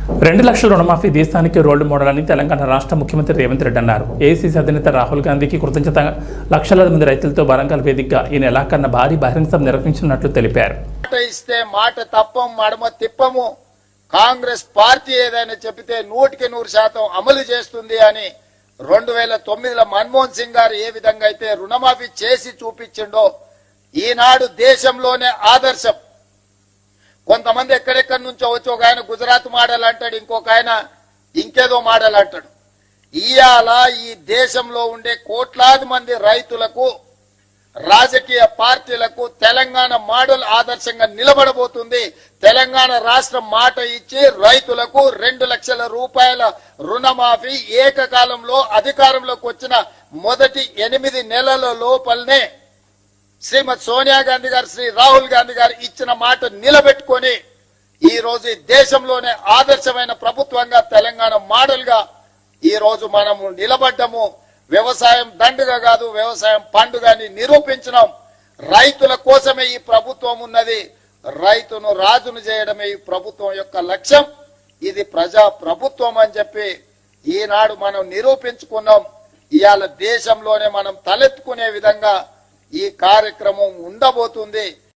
2 లక్షల రుణమాఫీ దేశానికి రోల్డ్ మోడల్ అని తెలంగాణ రాష్ట్ర ముఖ్యమంత్రి రేవంత్ రెడ్డి అన్నారు. ఏఐసీసీ అధినేత రాహుల్ గాంధీకి కృతజ్ఞత లక్షలాది మంది రైతులతో వరంగల్ వేదికగా ఈ నెలాఖరున భారీ బహిరంగ సభ నిర్వహించినట్లు తెలిపారు. మాట తప్పం మడమ తిప్పము కాంగ్రెస్ పార్టీ ఏదైనా చెబితే 100% అమలు చేస్తుంది అని 2009లో మన్మోహన్ సింగ్ గారు ఏ విధంగా అయితే రుణమాఫీ చేసి చూపించిండో ఈనాడు దేశంలోనే ఆదర్శం. కొంతమంది ఎక్కడెక్కడి నుంచో వచ్చి ఒక ఆయన గుజరాత్ మోడల్ అంటాడు, ఇంకొక ఆయన ఇంకేదో మోడల్ అంటాడు. ఇవాళ ఈ దేశంలో ఉండే కోట్లాది మంది రైతులకు రాజకీయ పార్టీలకు తెలంగాణ మోడల్ ఆదర్శంగా నిలబడబోతుంది. తెలంగాణ రాష్ట్రం మాట ఇచ్చి రైతులకు 2 లక్షల రూపాయల రుణమాఫీ ఏకకాలంలో అధికారంలోకి వచ్చిన మొదటి 8 నెలల లోపలనే శ్రీమతి సోనియా గాంధీ గారు, శ్రీ రాహుల్ గాంధీ గారు ఇచ్చిన మాట నిలబెట్టుకొని ఈ రోజు దేశంలోనే ఆదర్శమైన ప్రభుత్వంగా తెలంగాణ మోడల్ గా ఈ రోజు మనము నిలబడ్డము. వ్యవసాయం దండుగా కాదు, వ్యవసాయం పండుగని నిరూపించినాం. రైతుల కోసమే ఈ ప్రభుత్వం ఉన్నది. రైతును రాజును చేయడమే ఈ ప్రభుత్వం యొక్క లక్ష్యం. ఇది ప్రజా ప్రభుత్వం అని చెప్పి ఈనాడు మనం నిరూపించుకున్నాం. ఇవాళ దేశంలోనే మనం తలెత్తుకునే విధంగా ఈ కార్యక్రమం ఉండబోతుంది.